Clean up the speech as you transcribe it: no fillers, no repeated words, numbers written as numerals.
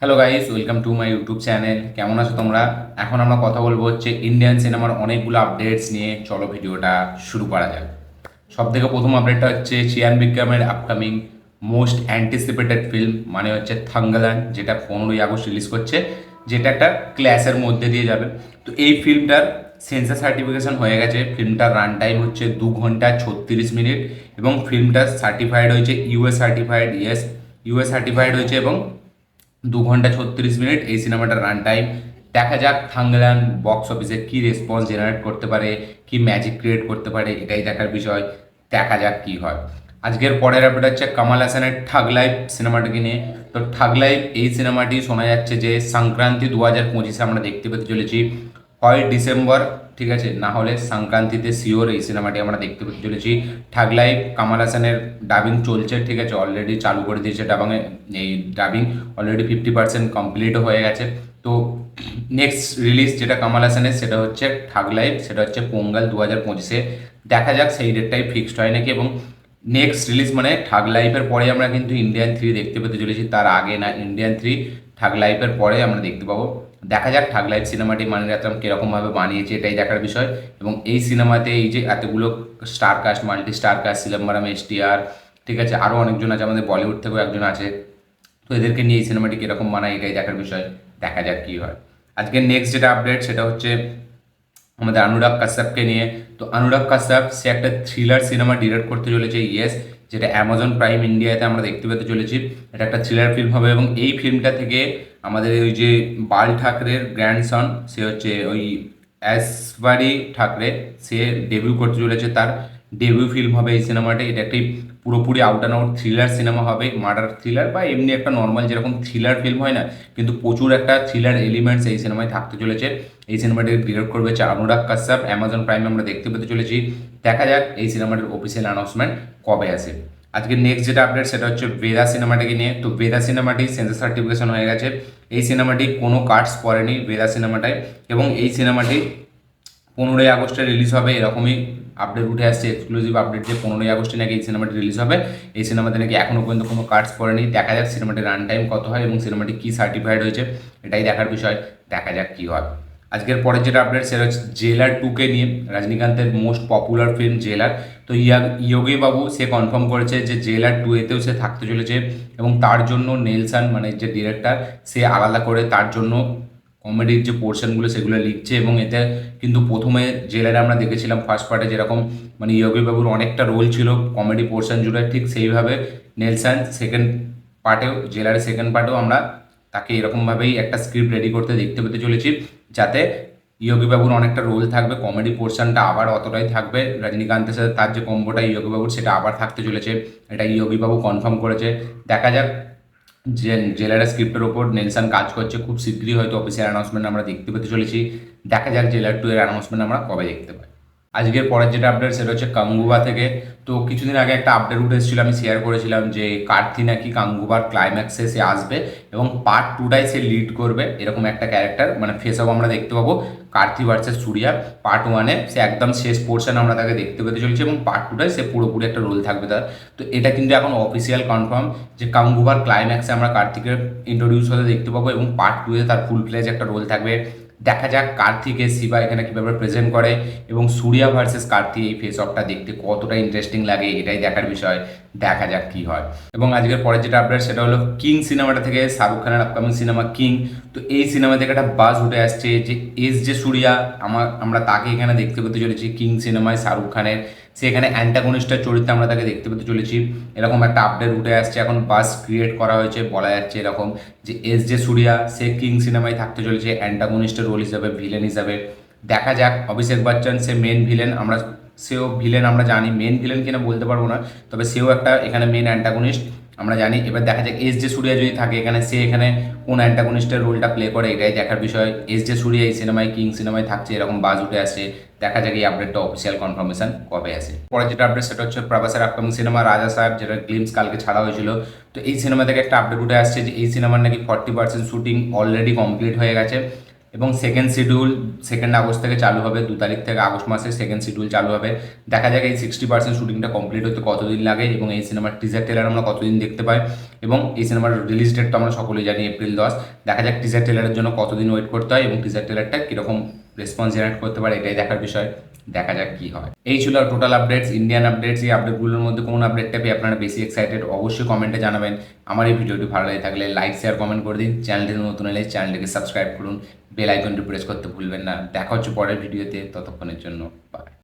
Hello guys, welcome to my YouTube channel. কেমন আছো তোমরা? এখন আমরা কথা বলবো হচ্ছে ইন্ডিয়ান সিনেমার অনেকগুলো আপডেটস নিয়ে। চলো ভিডিওটা শুরু করা যাক। সব থেকে প্রথম আপডেটটা হচ্ছে চিয়ান বিক্রমের আপকামিং মোস্ট অ্যান্টিসিপেটেড ফিল্ম মানে হচ্ছে থাঙ্গালান, যেটা 15ই আগস্ট রিলিজ করছে, যেটা একটা ক্লাসের মধ্যে দিয়ে যাবে। তো এই ফিল্মটার সেন্সার সার্টিফিকেশন হয়ে গেছে। ফিল্মটার রান টাইম হচ্ছে 2 ঘন্টা 36 মিনিট এবং ফিল্মটা সার্টিফাইড হয়েছে US certified, yes US certified হয়েছে এবং 2 ঘন্টা 36 মিনিট এই সিনেমাটার রান টাইম। দেখা যাক থাঙ্গালান বক্স অফিসে কী রেসপন্স জেনারেট করতে পারে, কি ম্যাজিক ক্রিয়েট করতে পারে, এটাই দেখার বিষয়। দেখা যাক কি হয়। আজকের পরের আপডেট হচ্ছে কামাল হাসানের ঠাগ লাইফ সিনেমাটাকে নিয়ে। তো ঠাগ লাইফ এই সিনেমাটি শোনা যাচ্ছে যে সংক্রান্তি 2025-এ আমরা দেখতে পেতে চলেছি, হয় ডিসেম্বর, ঠিক আছে, না হলে সংক্রান্তিতে শিওর এই সিনেমাটি আমরা দেখতে পেতে চলেছি। ঠাগ লাইফ কামাল হাসানের ডাবিং চলছে, ঠিক আছে, অলরেডি চালু করে দিয়েছে ডাবিংয়ে। এই ডাবিং অলরেডি 50% কমপ্লিটও হয়ে গেছে। তো নেক্সট রিলিজ যেটা কামাল হাসানের সেটা হচ্ছে ঠাগ লাইফ, সেটা হচ্ছে পোঙ্গাল 2025-এ। দেখা যাক সেই ডেটটাই ফিক্সড হয় নাকি। এবং নেক্সট রিলিজ মানে ঠাগ লাইফের পরে আমরা কিন্তু ইন্ডিয়ান 3 দেখতে পেতে চলেছি, তার আগে না। ইন্ডিয়ান 3 ঠাগ লাইফের পরে আমরা দেখতে পাবো। দেখা যাক ঠাগ লাইফ সিনেমাটি মানিরত্নম কীরকমভাবে বানিয়েছে, এটাই দেখার বিষয়। এবং এই সিনেমাতে এই যে এতগুলো star cast, multi star cast, Silambarasan, STR, ঠিক আছে, আরও অনেকজন আছে, আমাদের বলিউড থেকেও একজন আছে। তো এদেরকে নিয়ে এই সিনেমাটি কীরকম বানায় এটাই দেখার বিষয়। দেখা যাক কী হয়। আজকে নেক্সট যেটা আপডেট সেটা হচ্ছে আমাদের অনুরাগ কাশ্যপকে নিয়ে। তো অনুরাগ কাশ্যপ সে একটা থ্রিলার সিনেমা ডিরেক্ট করতে চলেছে, ইয়েস, যেটা অ্যামাজন প্রাইম ইন্ডিয়াতে আমরা দেখতে পেতে চলেছি। এটা একটা থ্রিলার ফিল্ম হবে এবং এই ফিল্মটা থেকে আমাদের ওই যে বাল ঠাকরের গ্র্যান্ডসন, সে হচ্ছে ওই অ্যাশবারি ঠাকরে, সে ডেবিউ করতে চলেছে। তার ডেবিউ ফিল্ম হবে এই সিনেমাটা। এটা একটি পুরোপুরি out and out thriller cinema হবে, মার্ডার থ্রিলার বা এমনি একটা নর্মাল যেরকম থ্রিলার ফিল্ম হয় না, কিন্তু প্রচুর একটা থ্রিলার এলিমেন্টস এই সিনেমায় থাকতে চলেছে। এই সিনেমাটিকে ডিরেক্ট করবে হচ্ছে অনুরাগ কাশ্যপ। অ্যামাজন প্রাইমে আমরা দেখতে পেতে চলেছি। দেখা যাক এই সিনেমাটির অফিসিয়াল অ্যানাউন্সমেন্ট কবে আসে। আজকে নেক্সট যেটা আপডেট সেটা হচ্ছে বেদা সিনেমাটিকে নিয়ে। তো বেদা সিনেমাটি সেন্সার সার্টিফিকেশন হয়ে গেছে। এই সিনেমাটি কোনো কাটস পড়েনি বেদা সিনেমাটায় এবং এই সিনেমাটি 15ই আগস্টে রিলিজ হবে, এরকমই আপডেট উঠে আসছে, এক্সক্লুসিভ আপডেট, যে 15ই আগস্টে নাকি এই সিনেমাটি রিলিজ হবে। এই সিনেমাতে নাকি এখনও পর্যন্ত কোনো কাটস পড়েনি। দেখা যাক সিনেমাটির রান টাইম কত হয় এবং সিনেমাটি কী সার্টিফাইড হয়েছে, এটাই দেখার বিষয়। দেখা যাক কী হয়। আজকের পরের যেটা আপডেট সেটা হচ্ছে জেলার 2কে নিয়ে। রজনীকান্তের মোস্ট পপুলার ফিল্ম জেলার। তো ইয়োগী বাবু সে কনফার্ম করেছে যে জেলার 2-এতেও সে থাকতে চলেছে এবং তার জন্য নেলসন মানে যে ডিরেক্টর, সে আলাদা করে তার জন্য কমেডির যে পোর্শনগুলো সেগুলো লিখছে। এবং এতে কিন্তু প্রথমে জেলারে আমরা দেখেছিলাম ফার্স্ট পার্টে যেরকম মানে ইয়োগী বাবুর অনেকটা রোল ছিল কমেডি পোর্শন জুড়ে, ঠিক সেইভাবে নেলসন সেকেন্ড পার্টেও, জেলারের সেকেন্ড পার্টেও আমরা তাকে এরকমভাবেই একটা স্ক্রিপ্ট রেডি করতে দেখতে পেতে চলেছি, যাতে ইয়োগী বাবুর অনেকটা রোল থাকবে, কমেডি পোর্শনটা আবার অতটাই থাকবে, রজনীকান্তের সাথে তার যে কম্বোটা ইয়োগী বাবুর সেটা আবার থাকতে চলেছে। এটা ইয়োগী বাবু কনফার্ম করেছে। দেখা যাক, যে জেলারের স্ক্রিপ্টের ওপর নেলসন কাজ করছে, খুব শীঘ্রই হয়তো অফিসিয়াল অ্যানাউন্সমেন্ট আমরা দেখতে পেতে চলেছি। দেখা যাক জেলার 2 এর অ্যানাউন্সমেন্ট আমরা কবে দেখতে পাই। আজকের পরের যেটা আপডেট সেটা হচ্ছে কাঙ্গুবা থেকে। তো কিছুদিন আগে একটা আপডেট উঠে এসেছিল, আমি শেয়ার করেছিলাম যে কার্থি নাকি কাঙ্গুবার ক্লাইম্যাক্সে সে আসবে এবং পার্ট 2টাই সে লিড করবে, এরকম একটা ক্যারেক্টার মানে ফেস অফ আমরা দেখতে পাবো। কার্থি ভার্সেস সূর্যা পার্ট 1-এ সে একদম শেষ পোর্শন আমরা তাকে দেখতে পেতে চলেছি এবং পার্ট 2টায় সে পুরোপুরি একটা রোল থাকবে তার। তো এটা কিন্তু এখন অফিসিয়াল কনফার্ম যে কাঙ্গুবার ক্লাইম্যাক্সে আমরা কার্তিকের ইন্ট্রোডিউস হতে দেখতে পাবো এবং পার্ট 2-এ তার ফুল ফ্লেজ একটা রোল থাকবে। দেখা যাক কার্তিকে শিবা এখানে কীভাবে প্রেজেন্ট করে এবং সূর্যা ভার্সেস কার্তি এই ফেস অফটা দেখতে কতটা ইন্টারেস্টিং লাগে, এটাই দেখার বিষয়। দেখা যাক কী হয়। এবং আজকের পরের যেটা আপডেট সেটা হলো কিং সিনেমাটা থেকে, শাহরুখ খানের আপকামিং সিনেমা কিং। তো এই সিনেমা থেকে একটা বাজ উঠে আসছে যে যে সূর্যা আমরা তাকে এখানে দেখতে পেতে চলেছি কিং সিনেমায় শাহরুখ খানের। সে এখানে অ্যান্টাগনিস্টের চরিত্রে আমরা তাকে দেখতে পেতে চলেছি, এরকম একটা আপডেট উঠে আসছে। এখন বাস ক্রিয়েট করা হয়েছে, বলা যাচ্ছে এরকম যে যে সূর্যা সে কিং সিনেমায় থাকতে চলেছে অ্যান্টাগনিস্টের রোল হিসাবে, ভিলেন হিসাবে। দেখা যাক অভিষেক বচ্চন সে মেন ভিলেন, সেও ভিলেন আমরা জানি, মেন ভিলেন কিনা বলতে পারবো না, তবে সেও একটা এখানে মেন অ্যান্টাগনিস্ট আমরা জানি। এবার দেখা যাক যে সূর্যা যদি থাকে এখানে, সে এখানে কোন অ্যান্টাগনিস্টের রোলটা প্লে করে, এটাই দেখার বিষয়। যে সূর্যা এই সিনেমায় কিং সিনেমায় থাকছে এরকম বাজ উঠে আসছে। দেখা যাক এই আপডেটটা অফিসিয়াল কনফার্মেশন কবে আসে। পরে যেটা আপডেট সেটা হচ্ছে প্রভাসের আপকামিং সিনেমা রাজা সাহেব, যেটা গ্লিমস কালকে ছাড়া হয়েছিল। তো এই সিনেমা থেকে একটা আপডেট উঠে আসছে যে এই সিনেমার নাকি 40% শুটিং অলরেডি কমপ্লিট হয়ে গেছে। এবং সেকেন্ড শিডিউল 2 আগস্ট থেকে চালু হবে, 2 তারিখ থেকে আগস্ট মাসের সেকেন্ড শিডিউল চালু হবে। দেখা যাক এই 60% শুটিংটা কমপ্লিট হতে কতদিন লাগে এবং এই সিনেমার টিজার ট্রেলার আমরা কতদিন দেখতে পাই, এবং এই সিনেমার রিলিজ ডেট তো আমরা সকলেই জানি এপ্রিল 10। দেখা যাক টিজার ট্রেলারের জন্য কতদিন ওয়েট করতে হয় এবং টিজার ট্রেলারটা কীরকম রেসপন্স জেনারেট করতে পারে, এটাই দেখার বিষয়। দেখা যাক কী হয়। এই ছিল টোটাল আপডেটস, ইন্ডিয়ান আপডেটস। এই আপডেটগুলোর মধ্যে কোন আপডেটটা পেয়ে আপনারা বেশি এক্সাইটেড অবশ্যই কমেন্টে জানাবেন। আমার এই ভিডিওটি ভালো লাগে থাকলে লাইক শেয়ার কমেন্ট করে দিন। চ্যানেলটি নতুন হলে চ্যানেলটিকে সাবস্ক্রাইব করুন, বেল আইকনটি প্রেস করতে ভুলবেন না। দেখা হচ্ছে পরের ভিডিওতে, ততক্ষণের জন্য বাই।